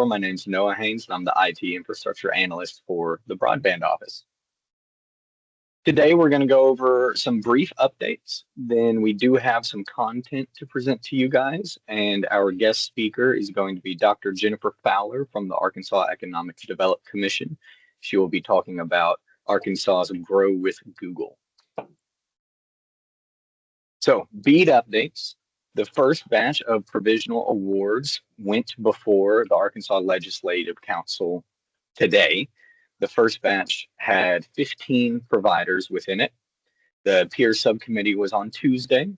My name's Noah Haynes, and I'm the IT infrastructure analyst for the Broadband office. Today, we're going to go over some brief updates. Then we do have some content to present to you guys, and our guest speaker is going to be Dr. Jennifer Fowler from the Arkansas Economic Development Commission. She will be talking about Arkansas's Grow with Google. So, BEAD updates. The first batch of provisional awards went before the Arkansas Legislative Council today. The first batch had 15 providers within it. The peer subcommittee was on Tuesday.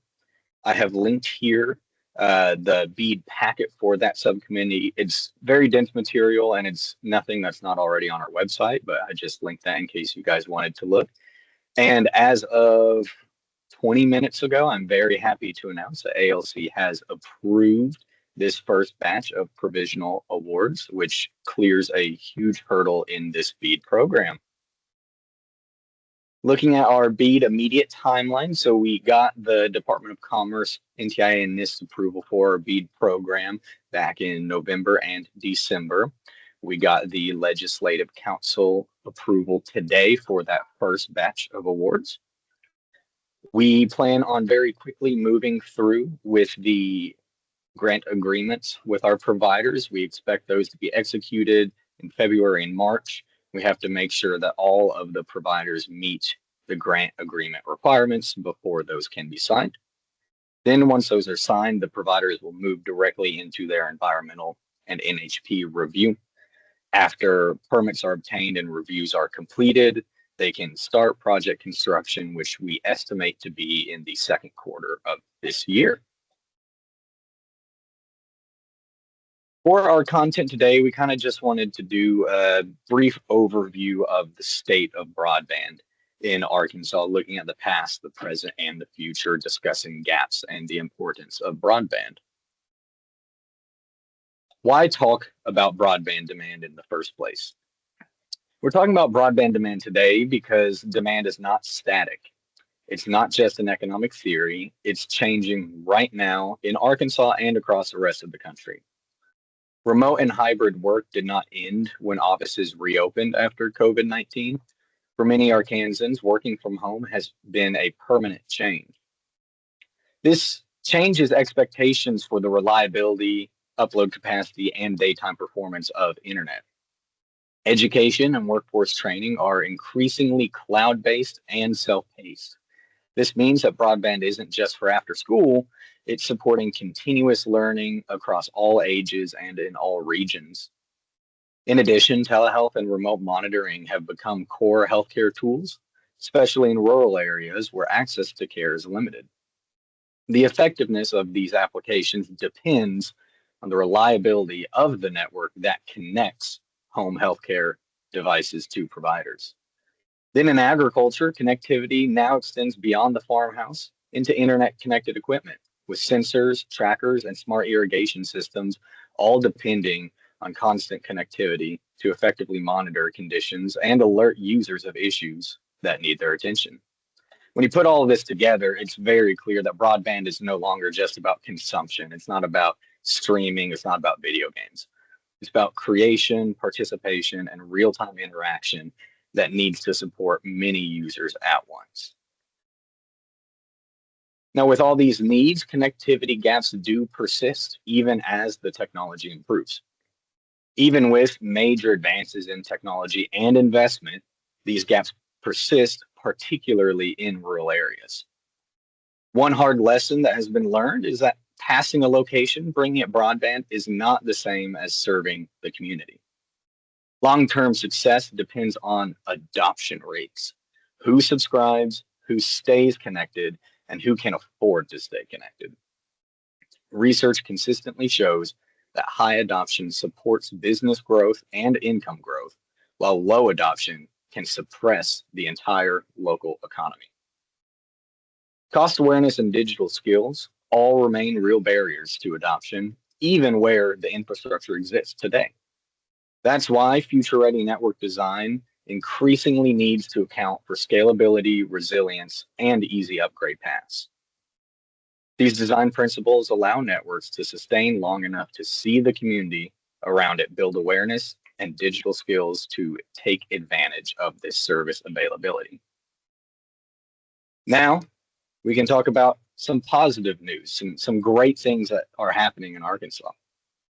I have linked here the BEAD packet for that subcommittee. It's very dense material and it's nothing that's not already on our website, but I just linked that in case you guys wanted to look. And as of 20 minutes ago, I'm very happy to announce that ALC has approved this first batch of provisional awards, which clears a huge hurdle in this BEAD program. Looking at our BEAD immediate timeline, so we got the Department of Commerce, NTIA, and NIST approval for our BEAD program back in November and December. We got the Legislative Council approval today for that first batch of awards. We plan on very quickly moving through with the grant agreements with our providers. We expect those to be executed in February and March. We have to make sure that all of the providers meet the grant agreement requirements before those can be signed. Then once those are signed, the providers will move directly into their environmental and NHP review. After permits are obtained and reviews are completed, they can start project construction, which we estimate to be in the second quarter of this year. For our content today, we kind of just wanted to do a brief overview of the state of broadband in Arkansas, looking at the past, the present, and the future, discussing gaps and the importance of broadband. Why talk about broadband demand in the first place? We're talking about broadband demand today because demand is not static. It's not just an economic theory. It's changing right now in Arkansas and across the rest of the country. Remote and hybrid work did not end when offices reopened after COVID-19. For many Arkansans, working from home has been a permanent change. This changes expectations for the reliability, upload capacity, and daytime performance of internet. Education and workforce training are increasingly cloud-based and self-paced. This means that broadband isn't just for after school, it's supporting continuous learning across all ages and in all regions. In addition, telehealth and remote monitoring have become core healthcare tools, especially in rural areas where access to care is limited. The effectiveness of these applications depends on the reliability of the network that connects home healthcare devices to providers. Then in agriculture, connectivity now extends beyond the farmhouse into internet-connected equipment with sensors, trackers, and smart irrigation systems, all depending on constant connectivity to effectively monitor conditions and alert users of issues that need their attention. When you put all of this together, it's very clear that broadband is no longer just about consumption. It's not about streaming. It's not about video games. It's about creation, participation, and real-time interaction that needs to support many users at once. Now, with all these needs, connectivity gaps do persist even as the technology improves. Even with major advances in technology and investment, these gaps persist, particularly in rural areas. One hard lesson that has been learned is that passing a location, bringing it broadband, is not the same as serving the community. Long-term success depends on adoption rates, who subscribes, who stays connected, and who can afford to stay connected. Research consistently shows that high adoption supports business growth and income growth, while low adoption can suppress the entire local economy. Cost awareness and digital skills all remain real barriers to adoption, even where the infrastructure exists today. That's why future-ready network design increasingly needs to account for scalability, resilience, and easy upgrade paths. These design principles allow networks to sustain long enough to see the community around it build awareness and digital skills to take advantage of this service availability. Now, we can talk about some positive news, some great things that are happening in Arkansas.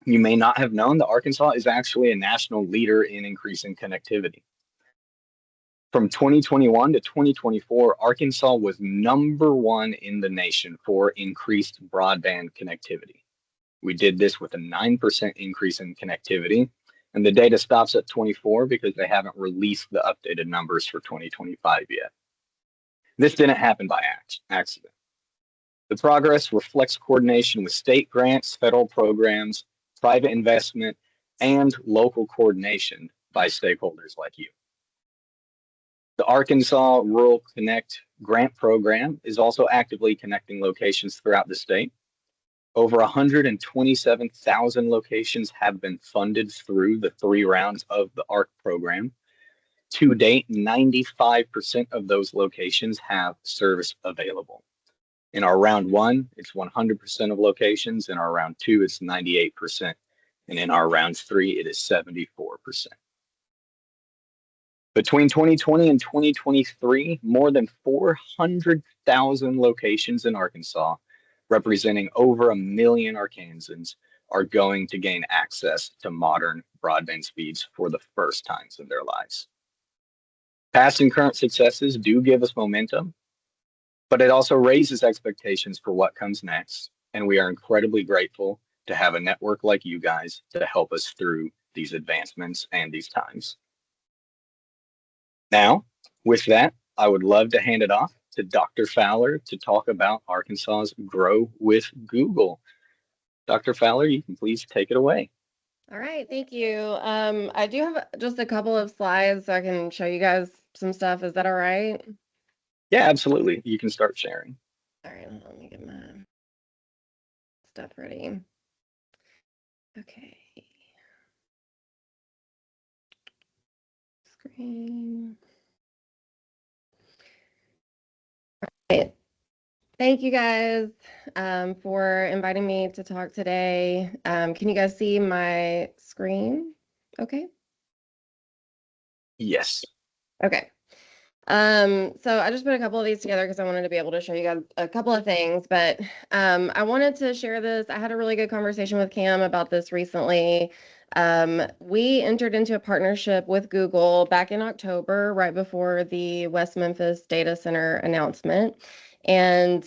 You may not have known that Arkansas is actually a national leader in increasing connectivity. From 2021 to 2024, Arkansas was #1 in the nation for increased broadband connectivity. We did this with a 9% increase in connectivity, and the data stops at 24 because they haven't released the updated numbers for 2025 yet. This didn't happen by accident. The progress reflects coordination with state grants, federal programs, private investment, and local coordination by stakeholders like you. The Arkansas Rural Connect grant program is also actively connecting locations throughout the state. Over 127,000 locations have been funded through the 3 rounds of the ARC program. To date, 95% of those locations have service available. In our round 1, it's 100% of locations. In our round 2, it's 98%. And in our round 3, it is 74%. Between 2020 and 2023, more than 400,000 locations in Arkansas, representing over 1 million Arkansans, are going to gain access to modern broadband speeds for the first times in their lives. Past and current successes do give us momentum, but it also raises expectations for what comes next, and we are incredibly grateful to have a network like you guys to help us through these advancements and these times. Now, with that, I would love to hand it off to Dr. Fowler to talk about Arkansas's Grow with Google. Dr. Fowler, you can please take it away. All right, thank you. I do have just a couple of slides so I can show you guys some stuff. Is that all right? Yeah, absolutely. You can start sharing. All right, let me get my stuff ready. Okay. Screen. All right. Thank you guys for inviting me to talk today. Can you guys see my screen? Okay. Yes. Okay. So I just put a couple of these together because I wanted to be able to show you guys a couple of things, but I wanted to share this. I had a really good conversation with Cam about this recently. We entered into a partnership with Google back in October, right before the West Memphis data center announcement. And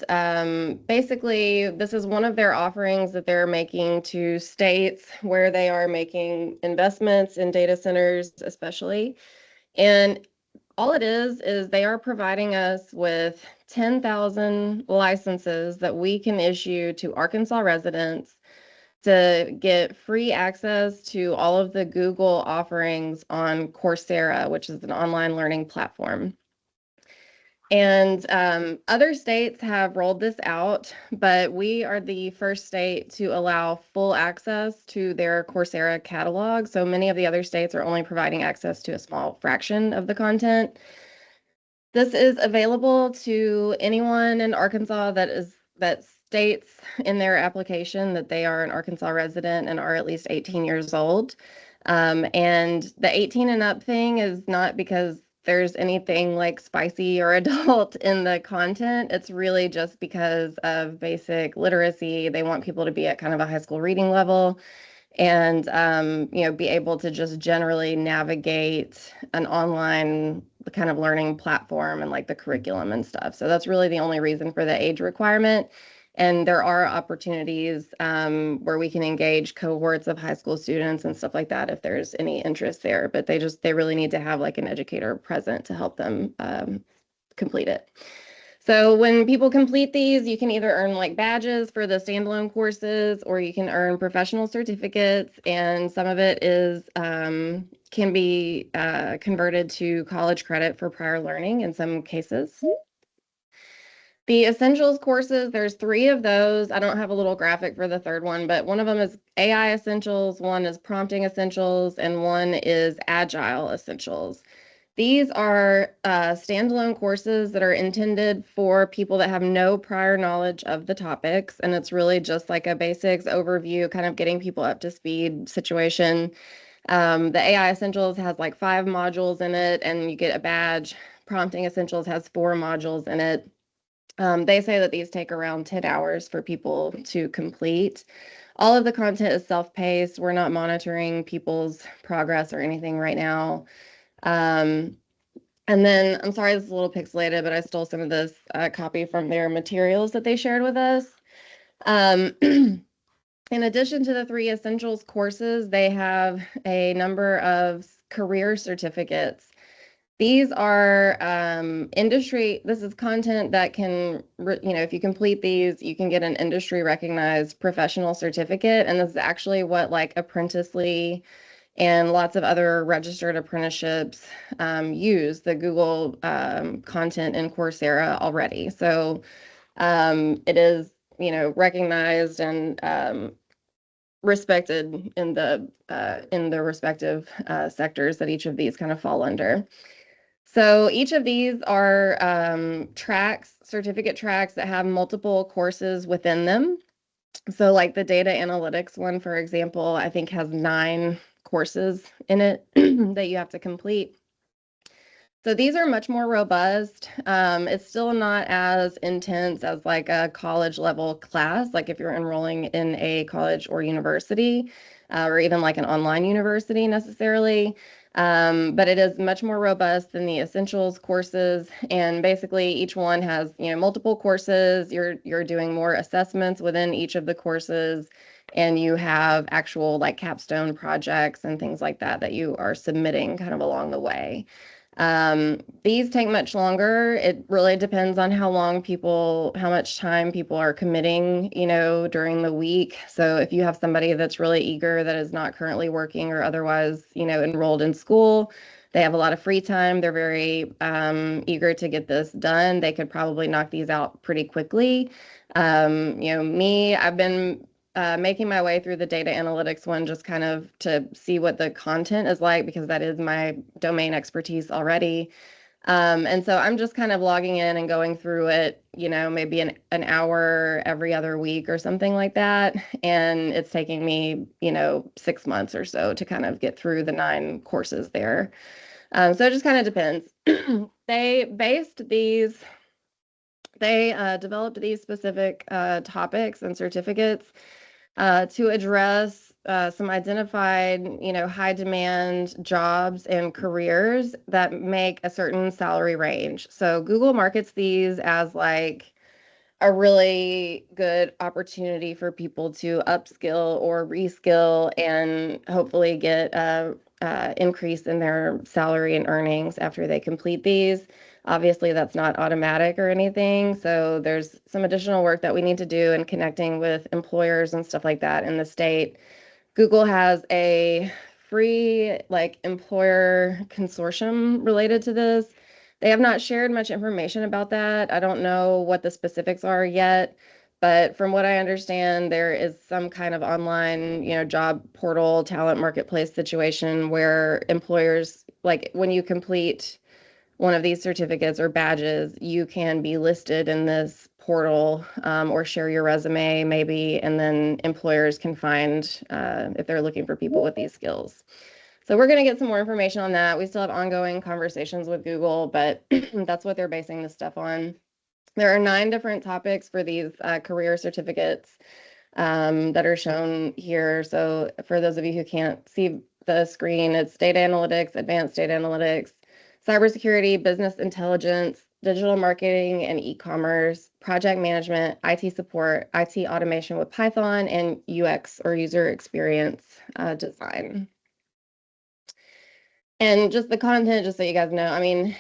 basically, this is one of their offerings that they're making to states where they are making investments in data centers, especially. And all it is they are providing us with 10,000 licenses that we can issue to Arkansas residents to get free access to all of the Google offerings on Coursera, which is an online learning platform. And other states have rolled this out, but we are the first state to allow full access to their Coursera catalog. So many of the other states are only providing access to a small fraction of the content. This is available to anyone in Arkansas that states in their application that they are an Arkansas resident and are at least 18 years old. And the 18 and up thing is not because there's anything like spicy or adult in the content. It's really just because of basic literacy. They want people to be at kind of a high school reading level and be able to just generally navigate an online kind of learning platform and like the curriculum and stuff. So that's really the only reason for the age requirement. And there are opportunities where we can engage cohorts of high school students and stuff like that if there's any interest there. But they really need to have like an educator present to help them complete it. So when people complete these, you can either earn like badges for the standalone courses, or you can earn professional certificates, and some of it is can be converted to college credit for prior learning in some cases. The essentials courses, there's 3 of those. I don't have a little graphic for the third one, but one of them is AI essentials, one is prompting essentials, and one is agile essentials. These are standalone courses that are intended for people that have no prior knowledge of the topics, and it's really just like a basics overview, kind of getting people up to speed situation. The AI Essentials has like 5 modules in it, and you get a badge. Prompting Essentials has 4 modules in it. They say that these take around 10 hours for people to complete. All of the content is self-paced. We're not monitoring people's progress or anything right now. Um, and then, I'm sorry, this is a little pixelated, but I stole some of this copy from their materials that they shared with us. Um, in addition to the 3 essentials courses, they have a number of career certificates. These are this is content that can, if you complete these, you can get an industry recognized professional certificate. And this is actually what like Apprenticely and lots of other registered apprenticeships use the Google content in Coursera already. So it is, recognized and respected in the respective sectors that each of these kind of fall under. So each of these are certificate tracks that have multiple courses within them. So like the data analytics one, for example, I think has 9 courses in it that you have to complete. So these are much more robust. It's still not as intense as like a college level class, like if you're enrolling in a college or university, or even like an online university necessarily. But it is much more robust than the essentials courses. And basically each one has, multiple courses. You're doing more assessments within each of the courses. And you have actual like capstone projects and things like that that you are submitting kind of along the way. These take much longer. It really depends on how much time people are committing, during the week. So if you have somebody that's really eager that is not currently working or otherwise, enrolled in school, they have a lot of free time. They're very eager to get this done. They could probably knock these out pretty quickly. I've been making my way through the data analytics one just kind of to see what the content is like because that is my domain expertise already. And so I'm just kind of logging in and going through it, maybe an hour every other week or something like that. And it's taking me, 6 months or so to kind of get through the 9 courses there. So it just kind of depends. They based these, they developed these specific topics and certificates to address some identified, high demand jobs and careers that make a certain salary range. So Google markets these as like a really good opportunity for people to upskill or reskill and hopefully get a increase in their salary and earnings after they complete these. Obviously, that's not automatic or anything. So there's some additional work that we need to do in connecting with employers and stuff like that in the state. Google has a free like employer consortium related to this. They have not shared much information about that. I don't know what the specifics are yet, but from what I understand, there is some kind of online, job portal, talent marketplace situation where employers, like when you complete one of these certificates or badges, you can be listed in this portal or share your resume maybe, and then employers can find if they're looking for people with these skills. So we're going to get some more information on that. We still have ongoing conversations with Google, but that's what they're basing this stuff on. There are 9 different topics for these career certificates that are shown here. So for those of you who can't see the screen, it's data analytics, advanced data analytics, cybersecurity, business intelligence, digital marketing and e-commerce, project management, IT support, IT automation with Python, and UX or user experience design. And just the content, just so you guys know, I mean,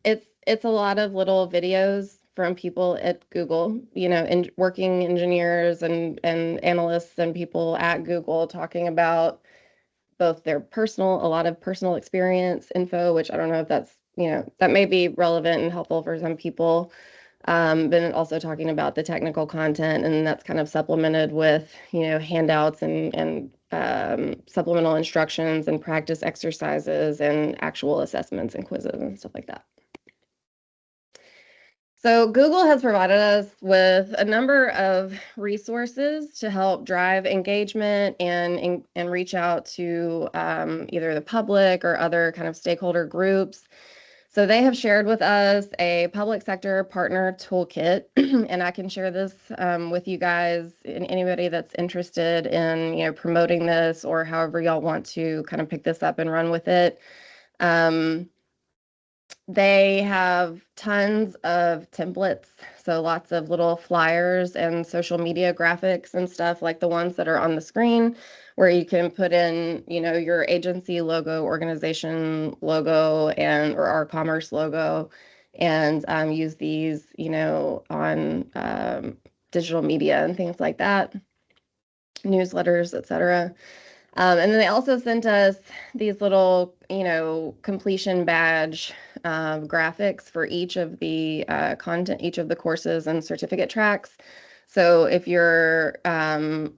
it's a lot of little videos from people at Google, working engineers and analysts and people at Google talking about both a lot of personal experience info, which I don't know if that's, that may be relevant and helpful for some people. But also talking about the technical content, and that's kind of supplemented with, handouts and supplemental instructions and practice exercises and actual assessments and quizzes and stuff like that. So Google has provided us with a number of resources to help drive engagement and reach out to either the public or other kind of stakeholder groups. So they have shared with us a public sector partner toolkit, and I can share this with you guys and anybody that's interested in promoting this or however y'all want to kind of pick this up and run with it. They have tons of templates, so lots of little flyers and social media graphics and stuff like the ones that are on the screen, where you can put in, your agency logo, organization logo, or our commerce logo, and use these, on digital media and things like that, newsletters, etc. And then they also sent us these little, completion badge graphics for each of the content, each of the courses and certificate tracks. So if you're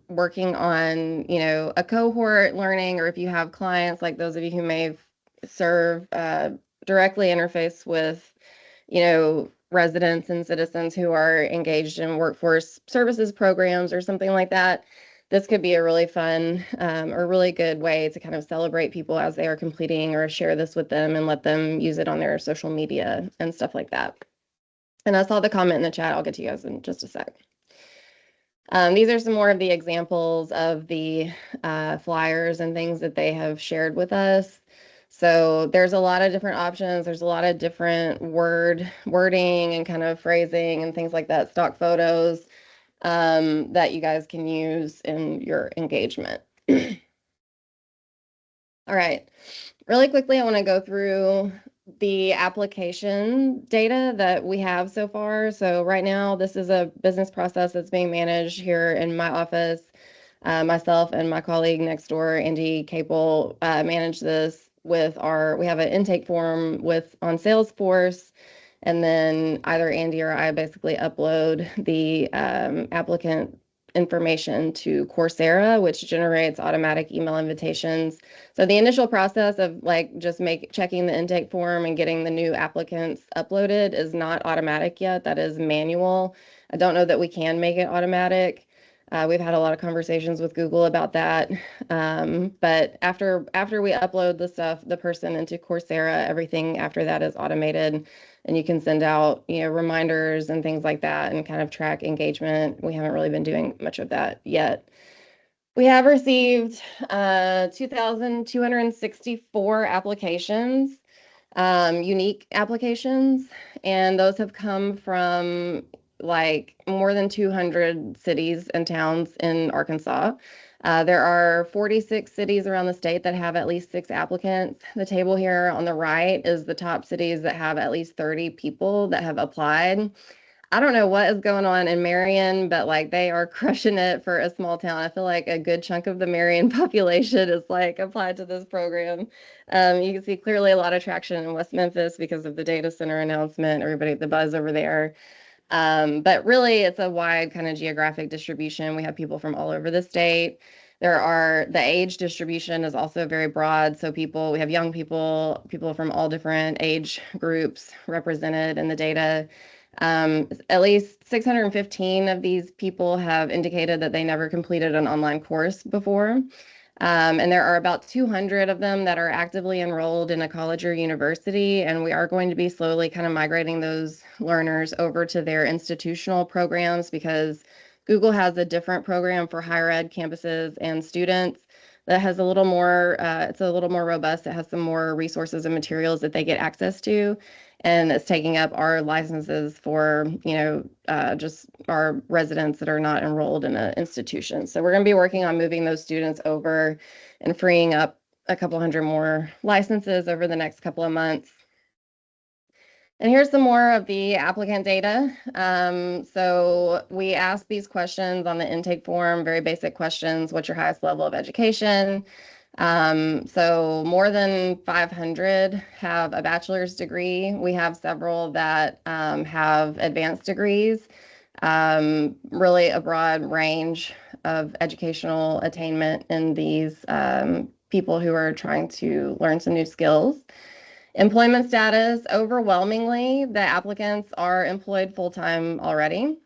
working on, a cohort learning, or if you have clients like those of you who may serve directly interface with, residents and citizens who are engaged in workforce services programs or something like that, this could be a really fun or really good way to kind of celebrate people as they are completing, or share this with them and let them use it on their social media and stuff like that. And I saw the comment in the chat. I'll get to you guys in just a sec. These are some more of the examples of the flyers and things that they have shared with us. So there's a lot of different options. There's a lot of different wording and kind of phrasing and things like that, stock photos that you guys can use in your engagement. All right, really quickly, I want to go through the application data that we have so far. So right now, this is a business process that's being managed here in my office. Myself and my colleague next door, Andy Capel, manage this with we have an intake form on Salesforce. And then either Andy or I basically upload the applicant information to Coursera, which generates automatic email invitations. So the initial process of just checking the intake form and getting the new applicants uploaded is not automatic yet. That is manual. I don't know that we can make it automatic. We've had a lot of conversations with Google about that. But after we upload the person into Coursera, everything after that is automated, and you can send out, reminders and things like that and kind of track engagement. We haven't really been doing much of that yet. We have received 2,264 applications, unique applications, and those have come from more than 200 cities and towns in Arkansas. There are 46 cities around the state that have at least 6 applicants. The table here on the right is the top cities that have at least 30 people that have applied. I don't know what is going on in Marion, but they are crushing it for a small town. I feel like a good chunk of the Marion population is applied to this program. You can see clearly a lot of traction in West Memphis because of the data center announcement, everybody, the buzz over there. But really, it's a wide kind of geographic distribution. We have people from all over the state. The age distribution is also very broad. So we have young people from all different age groups represented in the data. At least 615 of these people have indicated that they never completed an online course before. And there are about 200 of them that are actively enrolled in a college or university, and we are going to be slowly kind of migrating those learners over to their institutional programs, because Google has a different program for higher ed campuses and students that has a little more, it's a little more robust. It has some more resources and materials that they get access to. And it's taking up our licenses for, just our residents that are not enrolled in an institution. So we're going to be working on moving those students over and freeing up a couple hundred more licenses over the next couple of months. And here's some more of the applicant data. So we ask these questions on the intake form, very basic questions. What's your highest level of education? So more than 500 have a bachelor's degree. We have several that have advanced degrees, really a broad range of educational attainment in these people who are trying to learn some new skills. Employment status, overwhelmingly, the applicants are employed full-time already,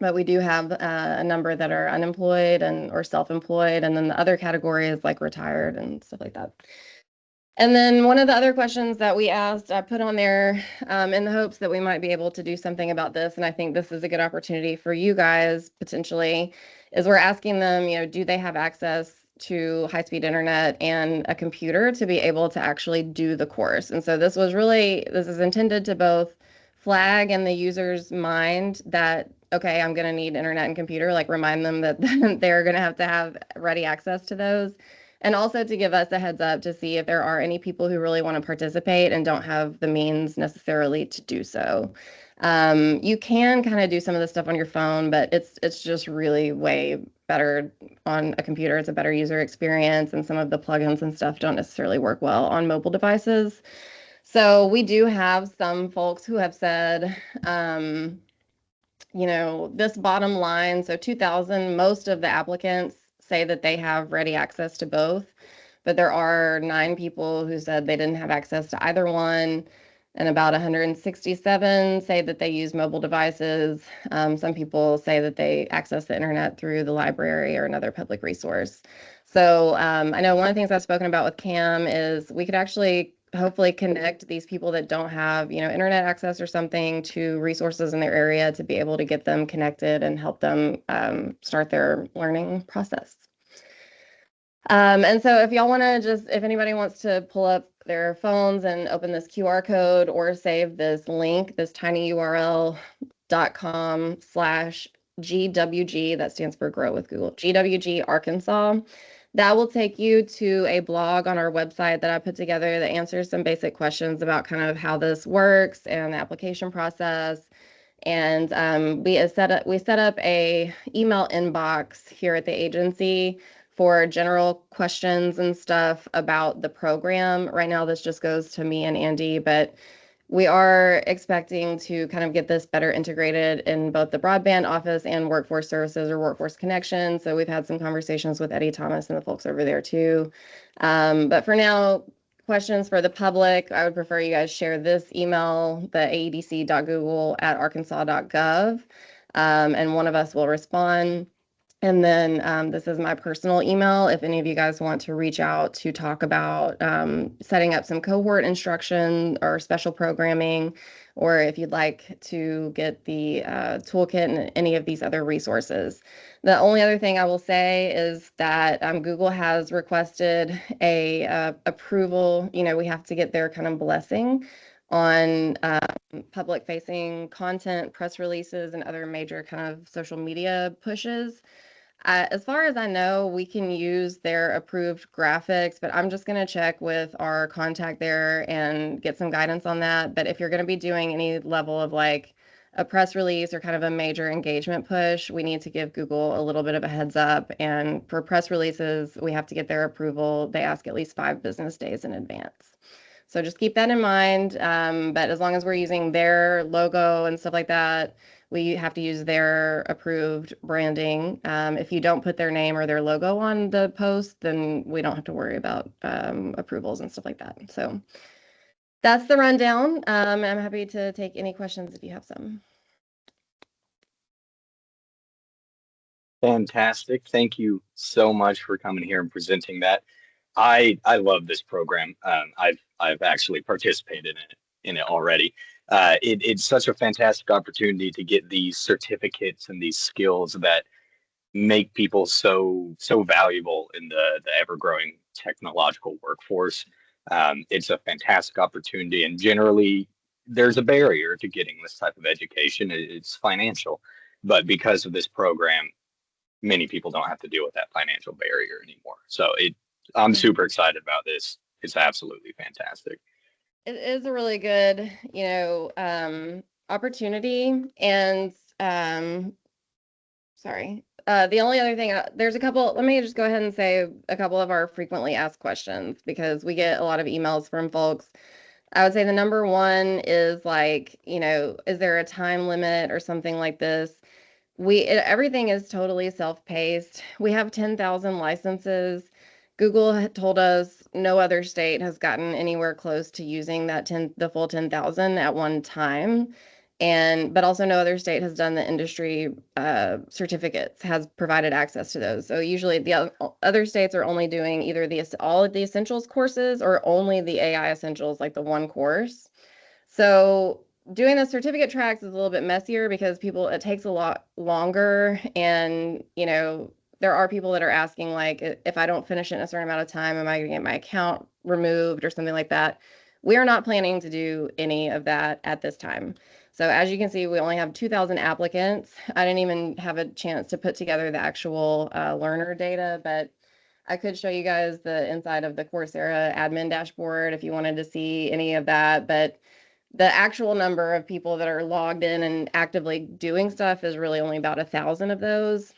but we do have a number that are unemployed or self-employed, and then the other category is like retired and stuff like that. And then one of the other questions that we asked, I put on there in the hopes that we might be able to do something about this, and I think this is a good opportunity for you guys potentially, is we're asking them, do they have access to high-speed internet and a computer to be able to actually do the course? And so this is intended to both flag in the user's mind that, okay, I'm going to need internet and computer, like remind them that they're going to have ready access to those. And also to give us a heads up to see if there are any people who really want to participate and don't have the means necessarily to do so. You can kind of do some of this stuff on your phone, but it's just really way better on a computer. It's a better user experience, and some of the plugins and stuff don't necessarily work well on mobile devices. So we do have some folks who have said, this bottom line, so 2,000, most of the applicants say that they have ready access to both, but there are 9 people who said they didn't have access to either one, and about 167 say that they use mobile devices. Some people say that they access the internet through the library or another public resource. So I know one of the things I've spoken about with Cam is we could actually hopefully connect these people that don't have, internet access or something to resources in their area to be able to get them connected and help them start their learning process. And so if y'all want to if anybody wants to pull up their phones and open this QR code or save this link, this tinyurl.com/GWG, that stands for Grow with Google, GWG Arkansas. That will take you to a blog on our website that I put together that answers some basic questions about kind of how this works and the application process. And we set up a email inbox here at the agency for general questions and stuff about the program. Right now, this just goes to me and Andy, but we are expecting to kind of get this better integrated in both the broadband office and workforce services or workforce connection. So we've had some conversations with Eddie Thomas and the folks over there too. But for now, questions for the public, I would prefer you guys share this email, the aedc.google@arkansas.gov, and one of us will respond. And then this is my personal email. If any of you guys want to reach out to talk about setting up some cohort instruction or special programming, or if you'd like to get the toolkit and any of these other resources. The only other thing I will say is that Google has requested a approval. We have to get their kind of blessing on public-facing content, press releases, and other major kind of social media pushes. As far as I know, we can use their approved graphics, but I'm just going to check with our contact there and get some guidance on that. But if you're going to be doing any level of like a press release or kind of a major engagement push, we need to give Google a little bit of a heads up. And for press releases, we have to get their approval. They ask at least 5 business days in advance. So just keep that in mind. But as long as we're using their logo and stuff like that, we have to use their approved branding. If you don't put their name or their logo on the post, then we don't have to worry about approvals and stuff like that. So that's the rundown. I'm happy to take any questions if you have some. Fantastic. Thank you so much for coming here and presenting that. I love this program. I've actually participated in it already. It's such a fantastic opportunity to get these certificates and these skills that make people so valuable in the ever growing technological workforce. It's a fantastic opportunity, and generally there's a barrier to getting this type of education. It's financial, but because of this program, many people don't have to deal with that financial barrier anymore. So I'm super excited about this. It's absolutely fantastic. It is a really good, opportunity. And sorry. The only other thing, there's a couple, let me just go ahead and say a couple of our frequently asked questions because we get a lot of emails from folks. I would say the number one is like, is there a time limit or something like this? Everything is totally self-paced. We have 10,000 licenses. Google had told us no other state has gotten anywhere close to using the full 10,000 at one time. But also no other state has done the industry certificates, has provided access to those. So usually other states are only doing either all of the essentials courses or only the AI essentials, like the one course. So doing the certificate tracks is a little bit messier because it takes a lot longer. And, there are people that are asking, like, if I don't finish it in a certain amount of time, am I going to get my account removed or something like that? We are not planning to do any of that at this time. So as you can see, we only have 2,000 applicants. I didn't even have a chance to put together the actual learner data, but I could show you guys the inside of the Coursera admin dashboard if you wanted to see any of that. But the actual number of people that are logged in and actively doing stuff is really only about 1,000 of those.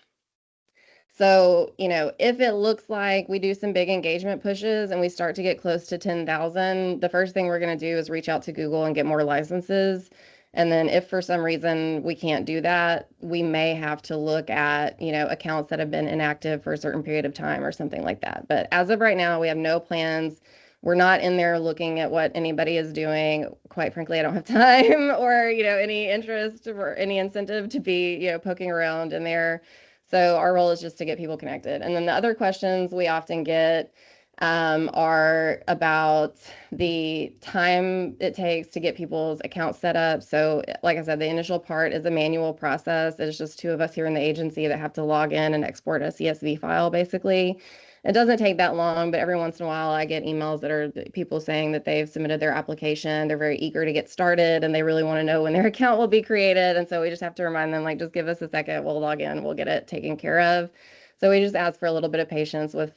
So, if it looks like we do some big engagement pushes and we start to get close to 10,000, the first thing we're going to do is reach out to Google and get more licenses. And then if for some reason we can't do that, we may have to look at, accounts that have been inactive for a certain period of time or something like that. But as of right now, we have no plans. We're not in there looking at what anybody is doing. Quite frankly, I don't have time or, any interest or any incentive to be, poking around in there. So our role is just to get people connected. And then the other questions we often get are about the time it takes to get people's accounts set up. So like I said, the initial part is a manual process. It's just two of us here in the agency that have to log in and export a CSV file, basically. It doesn't take that long, but every once in a while I get emails that are people saying that they've submitted their application. They're very eager to get started and they really want to know when their account will be created. And so we just have to remind them, like, just give us a second. We'll log in. We'll get it taken care of. So we just ask for a little bit of patience with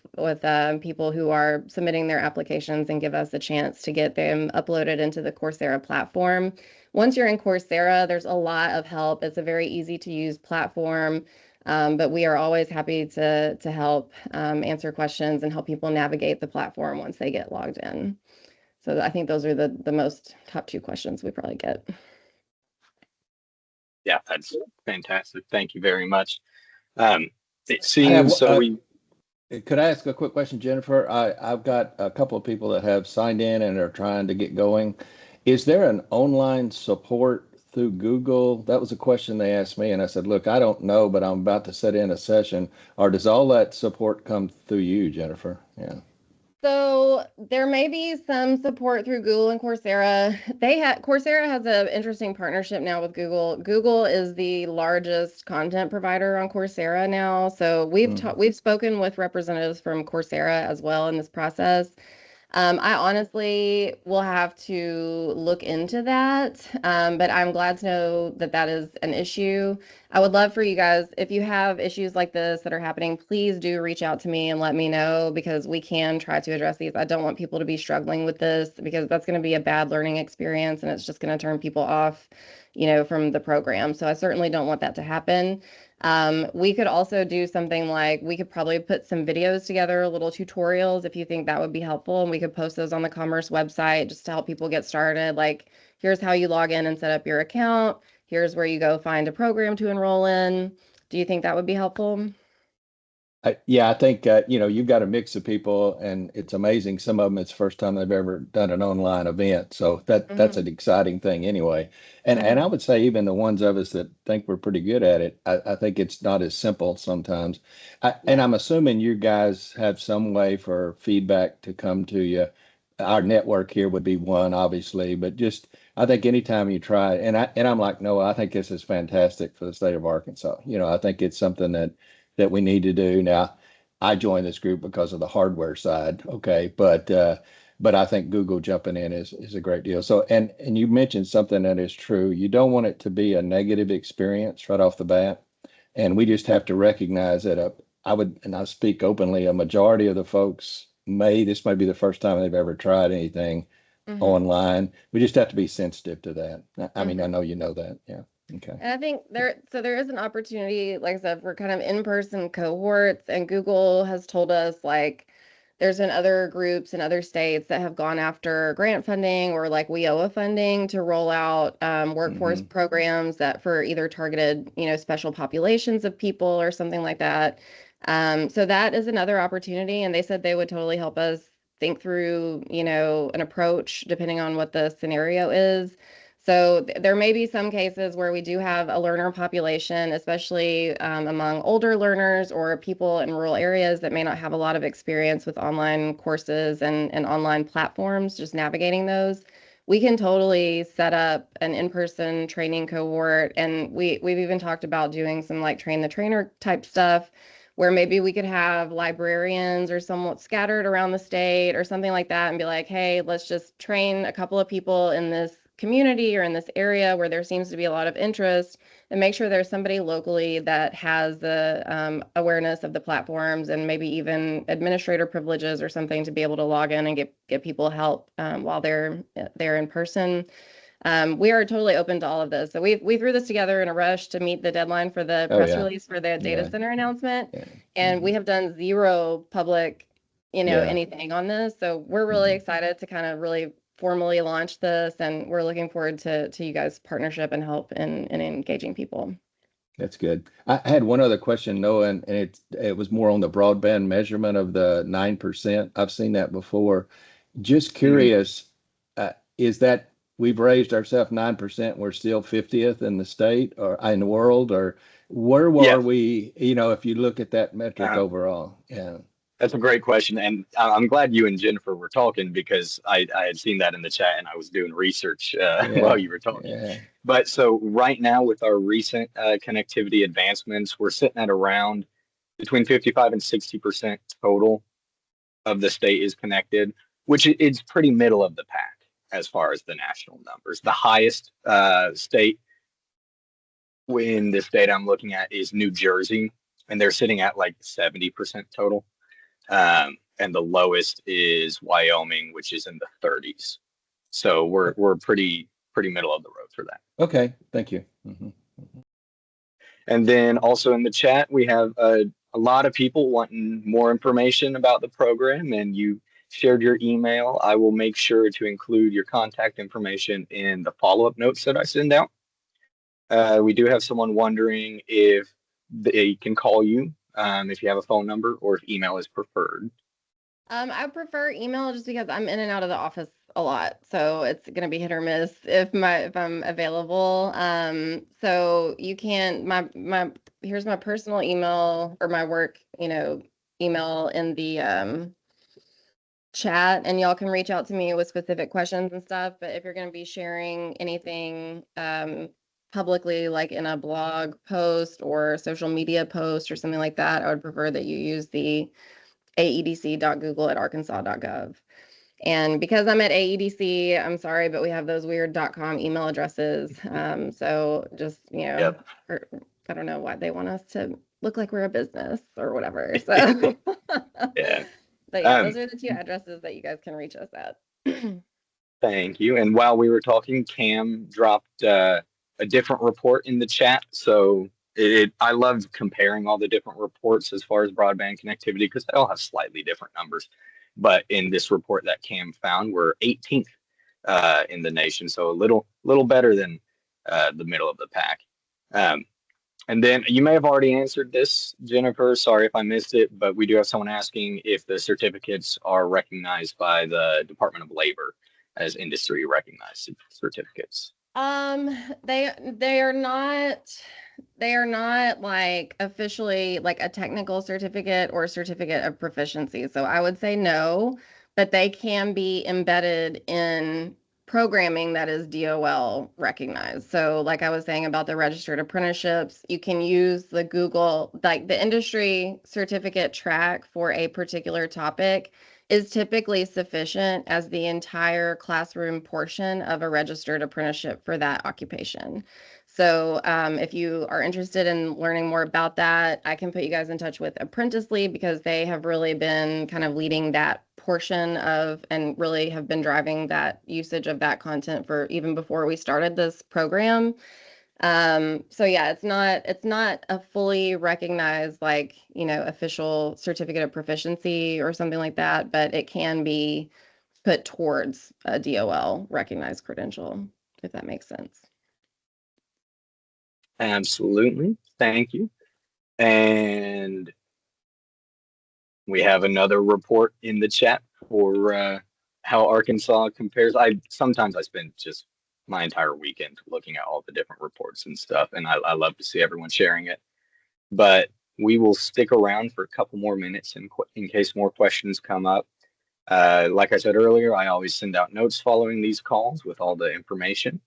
people who are submitting their applications and give us a chance to get them uploaded into the Coursera platform. Once you're in Coursera, there's a lot of help. It's a very easy to use platform. But we are always happy to help answer questions and help people navigate the platform once they get logged in. So I think those are the most top two questions we probably get. Yeah, that's fantastic. Thank you very much. It I have, seems so. could I ask a quick question, Jennifer? I've got a couple of people that have signed in and are trying to get going. Is there an online support through Google? That was a question they asked me, and I said, look, I don't know, but I'm about to set in a session. Or does all that support come through you, Jennifer? Yeah. So there may be some support through Google and Coursera. Coursera has an interesting partnership now with Google. Google is the largest content provider on Coursera now. So we've spoken with representatives from Coursera as well in this process. I honestly will have to look into that, but I'm glad to know that that is an issue. I would love for you guys, if you have issues like this that are happening, please do reach out to me and let me know because we can try to address these. I don't want people to be struggling with this because that's going to be a bad learning experience and it's just going to turn people off, from the program. So I certainly don't want that to happen. We could also do something like we could probably put some videos together, little tutorials, if you think that would be helpful. And we could post those on the Commerce website just to help people get started. Like, here's how you log in and set up your account. Here's where you go find a program to enroll in. Do you think that would be helpful? Yeah, I think you've got a mix of people, and it's amazing. Some of them, it's the first time they've ever done an online event, so that's an exciting thing anyway. And I would say even the ones of us that think we're pretty good at it, I think it's not as simple sometimes. And I'm assuming you guys have some way for feedback to come to you. Our network here would be one, obviously, but just I think anytime you try, and I'm like, no, I think this is fantastic for the state of Arkansas. I think it's something that we need to do. Now, I joined this group because of the hardware side, okay, but I think Google jumping in is a great deal. So, and you mentioned something that is true. You don't want it to be a negative experience right off the bat, and we just have to recognize that and I speak openly, a majority of the folks this may be the first time they've ever tried anything online. We just have to be sensitive to that. I mean, I know you know that, yeah. Okay. And I think there is an opportunity, like I said, for kind of in-person cohorts, and Google has told us, like, there's been other groups in other states that have gone after grant funding or like WIOA funding to roll out workforce programs that for either targeted, special populations of people or something like that. So that is another opportunity, and they said they would totally help us think through, an approach depending on what the scenario is. So there may be some cases where we do have a learner population, especially among older learners or people in rural areas that may not have a lot of experience with online courses and online platforms, just navigating those. We can totally set up an in-person training cohort, and we've even talked about doing some like train the trainer type stuff where maybe we could have librarians or somewhat scattered around the state or something like that and be like, hey, let's just train a couple of people in this community or in this area where there seems to be a lot of interest, and make sure there's somebody locally that has the awareness of the platforms and maybe even administrator privileges or something to be able to log in and get people help while they're in person. We are totally open to all of this. So we threw this together in a rush to meet the deadline for the press release for the data center announcement. And we have done zero public, anything on this. So we're really excited to kind of really formally launch this, and we're looking forward to you guys' partnership and help in engaging people. That's good. I had one other question, Noah, and it was more on the broadband measurement of the 9%. I've seen that before. Just curious, is that we've raised ourselves 9%, we're still 50th in the state or in the world, or where were we, if you look at that metric overall? Yeah. That's a great question. And I'm glad you and Jennifer were talking, because I had seen that in the chat and I was doing research while you were talking. Yeah. But so right now with our recent connectivity advancements, we're sitting at around between 55 and 60% total of the state is connected, which is pretty middle of the pack as far as the national numbers. The highest state in the state I'm looking at is New Jersey, and they're sitting at like 70% total. And the lowest is Wyoming, which is in the 30s. So we're pretty middle of the road for that. Okay, thank you. And then also in the chat, we have a lot of people wanting more information about the program, and you shared your email. I will make sure to include your contact information in the follow-up notes that I send out. We do have someone wondering if they can call you, if you have a phone number, or if email is preferred. I prefer email just because I'm in and out of the office a lot, so it's going to be hit or miss if I'm available. So you can here's my personal email or my work, email in the chat, and y'all can reach out to me with specific questions and stuff. But if you're going to be sharing anything publicly, like in a blog post or social media post or something like that, I would prefer that you use the aedc.google@arkansas.gov. And because I'm at AEDC, I'm sorry, but we have those weird .com email addresses. So just, I don't know why they want us to look like we're a business or whatever. So yeah. But yeah, those are the two addresses that you guys can reach us at. Thank you. And while we were talking, Cam dropped a different report in the chat. So I love comparing all the different reports as far as broadband connectivity, because they all have slightly different numbers. But in this report that Cam found, we're 18th in the nation, so a little better than the middle of the pack. And then you may have already answered this, Jennifer. Sorry if I missed it, but we do have someone asking if the certificates are recognized by the Department of Labor as industry recognized certificates. They are not like officially like a technical certificate or certificate of proficiency. So I would say no, but they can be embedded in programming that is DOL recognized. So like I was saying about the registered apprenticeships, you can use the Google, like the industry certificate track for a particular topic is typically sufficient as the entire classroom portion of a registered apprenticeship for that occupation. So if you are interested in learning more about that, I can put you guys in touch with Apprenticely, because they have really been kind of leading that portion of and really have been driving that usage of that content for even before we started this program. So yeah, it's not a fully recognized like, official certificate of proficiency or something like that, but it can be put towards a DOL recognized credential, if that makes sense. Absolutely. Thank you. And we have another report in the chat for how Arkansas compares. Sometimes I spend just my entire weekend looking at all the different reports and stuff, and I love to see everyone sharing it. But we will stick around for a couple more minutes in case more questions come up. Like I said earlier, I always send out notes following these calls with all the information.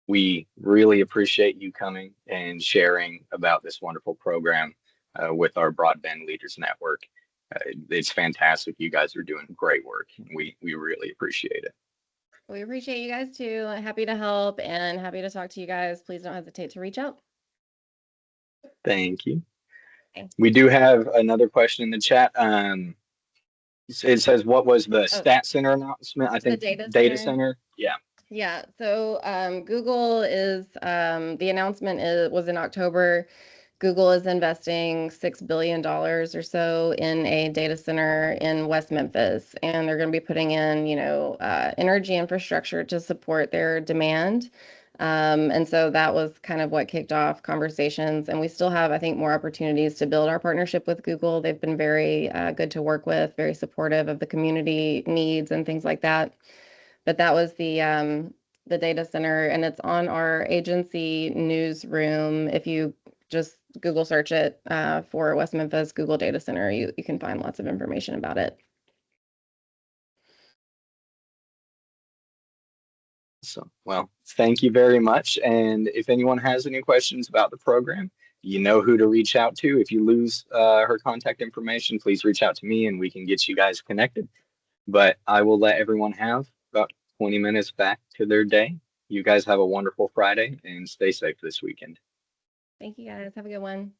We really appreciate you coming and sharing about this wonderful program with our Broadband Leaders Network. It's fantastic. You guys are doing great work. We really appreciate it. We appreciate you guys too. Happy to help and happy to talk to you guys. Please don't hesitate to reach out. Thank you. Okay. We do have another question in the chat. It says, what was the Stat Center announcement? I think the data center. Yeah. Yeah. So Google is the announcement was in October. Google is investing $6 billion or so in a data center in West Memphis, and they're going to be putting in, energy infrastructure to support their demand. And so that was kind of what kicked off conversations. And we still have, I think, more opportunities to build our partnership with Google. They've been very good to work with, very supportive of the community needs and things like that. But that was the data center, and it's on our agency newsroom. If you just Google search it for West Memphis Google Data Center, you can find lots of information about it. So, well, thank you very much. And if anyone has any questions about the program, you know who to reach out to. If you lose her contact information, please reach out to me and we can get you guys connected. But I will let everyone have about 20 minutes back to their day. You guys have a wonderful Friday and stay safe this weekend. Thank you guys. Have a good one.